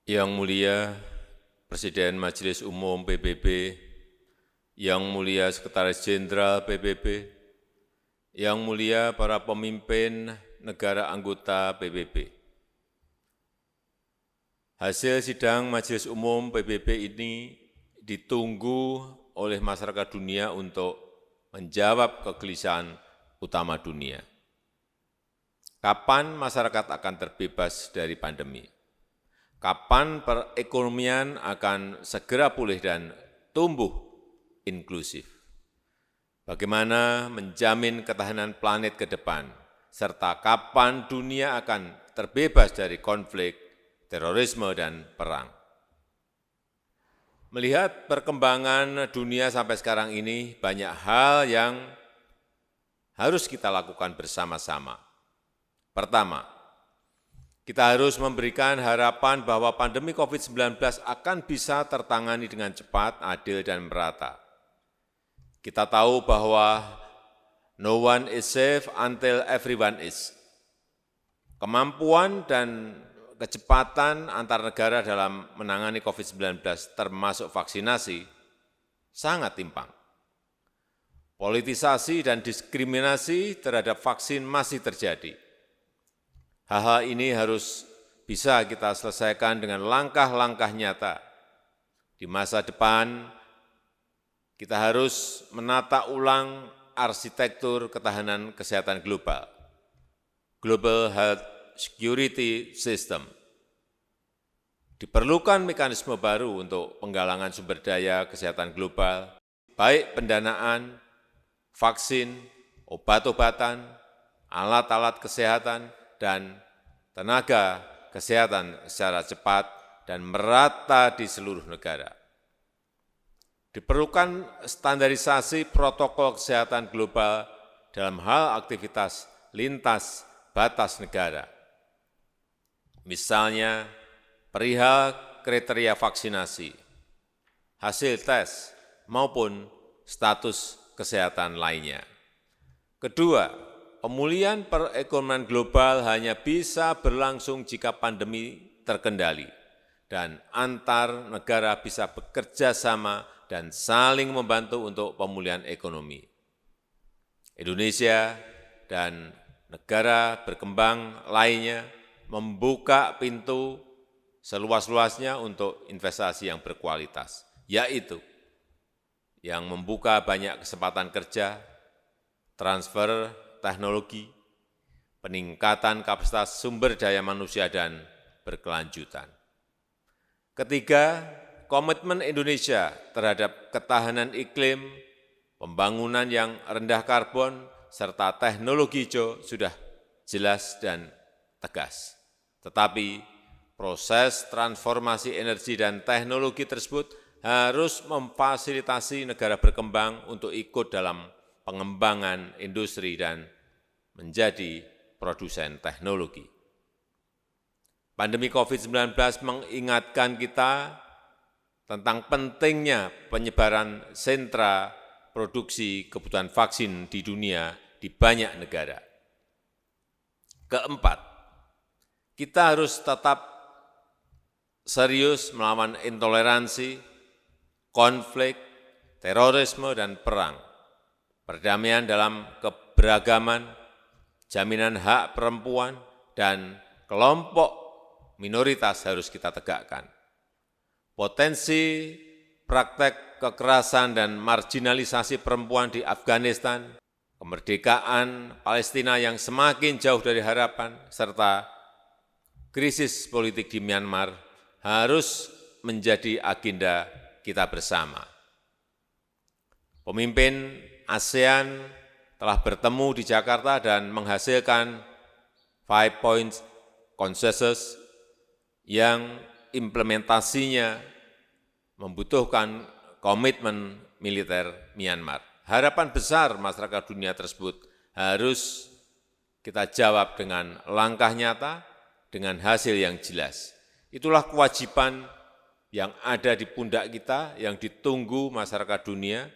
Yang Mulia Presiden Majelis Umum PBB, Yang Mulia Sekretaris Jenderal PBB, Yang Mulia para pemimpin negara anggota PBB. Hasil sidang Majelis Umum PBB ini ditunggu oleh masyarakat dunia untuk menjawab kegelisahan utama dunia. Kapan masyarakat akan terbebas dari pandemi? Kapan perekonomian akan segera pulih dan tumbuh inklusif? Bagaimana menjamin ketahanan planet ke depan? Serta kapan dunia akan terbebas dari konflik, terorisme, dan perang? Melihat perkembangan dunia sampai sekarang ini, banyak hal yang harus kita lakukan bersama-sama. Pertama, kita harus memberikan harapan bahwa pandemi COVID-19 akan bisa tertangani dengan cepat, adil, dan merata. Kita tahu bahwa no one is safe until everyone is. Kemampuan dan kecepatan antar negara dalam menangani COVID-19 termasuk vaksinasi sangat timpang. Politisasi dan diskriminasi terhadap vaksin masih terjadi. Hal-hal ini harus bisa kita selesaikan dengan langkah-langkah nyata. Di masa depan, kita harus menata ulang arsitektur ketahanan kesehatan global, Global Health Security System. Diperlukan mekanisme baru untuk penggalangan sumber daya kesehatan global, baik pendanaan, vaksin, obat-obatan, alat-alat kesehatan, dan tenaga kesehatan secara cepat dan merata di seluruh negara. Diperlukan standarisasi protokol kesehatan global dalam hal aktivitas lintas batas negara. Misalnya, perihal kriteria vaksinasi, hasil tes, maupun status kesehatan lainnya. Kedua, pemulihan perekonomian global hanya bisa berlangsung jika pandemi terkendali dan antar negara bisa bekerja sama dan saling membantu untuk pemulihan ekonomi. Indonesia dan negara berkembang lainnya membuka pintu seluas-luasnya untuk investasi yang berkualitas, yaitu yang membuka banyak kesempatan kerja, transfer teknologi, peningkatan kapasitas sumber daya manusia, dan berkelanjutan. Ketiga, komitmen Indonesia terhadap ketahanan iklim, pembangunan yang rendah karbon, serta teknologi hijau sudah jelas dan tegas. Tetapi proses transformasi energi dan teknologi tersebut harus memfasilitasi negara berkembang untuk ikut dalam pengembangan industri dan menjadi produsen teknologi. Pandemi COVID-19 mengingatkan kita tentang pentingnya penyebaran sentra produksi kebutuhan vaksin di dunia di banyak negara. Keempat, kita harus tetap serius melawan intoleransi, konflik, terorisme, dan perang. Perdamaian dalam keberagaman, jaminan hak perempuan, dan kelompok minoritas harus kita tegakkan. Potensi praktek kekerasan dan marginalisasi perempuan di Afghanistan, kemerdekaan Palestina yang semakin jauh dari harapan, serta krisis politik di Myanmar harus menjadi agenda kita bersama. Pemimpin ASEAN telah bertemu di Jakarta dan menghasilkan 5 Points Consensus yang implementasinya membutuhkan komitmen militer Myanmar. Harapan besar masyarakat dunia tersebut harus kita jawab dengan langkah nyata, dengan hasil yang jelas. Itulah kewajiban yang ada di pundak kita, yang ditunggu masyarakat dunia.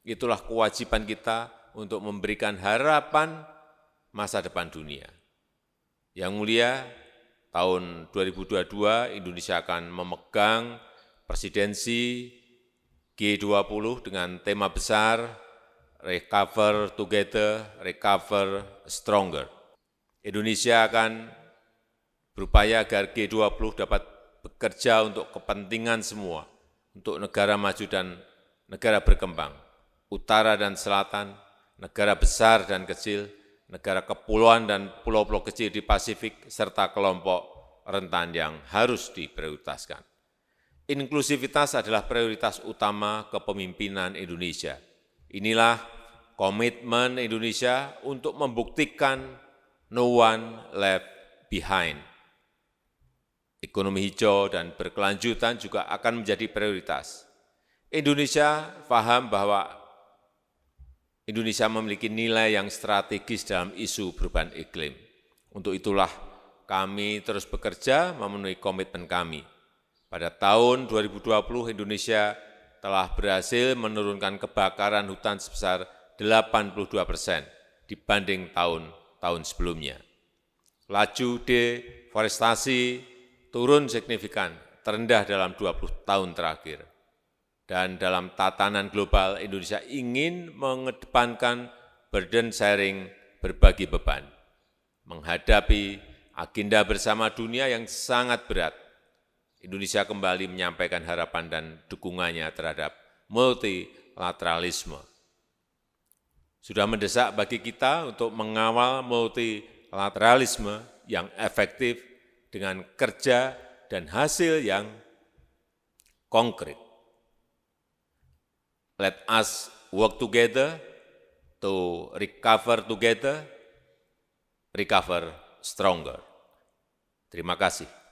Itulah kewajiban kita untuk memberikan harapan masa depan dunia. Yang Mulia, tahun 2022 Indonesia akan memegang presidensi G20 dengan tema besar Recover Together, Recover Stronger. Indonesia akan berupaya agar G20 dapat bekerja untuk kepentingan semua, untuk negara maju dan negara berkembang, utara dan selatan, negara besar dan kecil, negara kepulauan dan pulau-pulau kecil di Pasifik, serta kelompok rentan yang harus diprioritaskan. Inklusivitas adalah prioritas utama kepemimpinan Indonesia. Inilah komitmen Indonesia untuk membuktikan no one left behind. Ekonomi hijau dan berkelanjutan juga akan menjadi prioritas. Indonesia paham bahwa Indonesia memiliki nilai yang strategis dalam isu perubahan iklim. Untuk itulah kami terus bekerja memenuhi komitmen kami. Pada tahun 2020 Indonesia telah berhasil menurunkan kebakaran hutan sebesar 82% dibanding tahun-tahun sebelumnya. Laju deforestasi turun signifikan, terendah dalam 20 tahun terakhir. Dan dalam tatanan global, Indonesia ingin mengedepankan burden sharing, berbagi beban, menghadapi agenda bersama dunia yang sangat berat. Indonesia kembali menyampaikan harapan dan dukungannya terhadap multilateralisme. Sudah mendesak bagi kita untuk mengawal multilateralisme yang efektif dengan kerja dan hasil yang konkret. Let us work together to recover together, recover stronger. Terima kasih.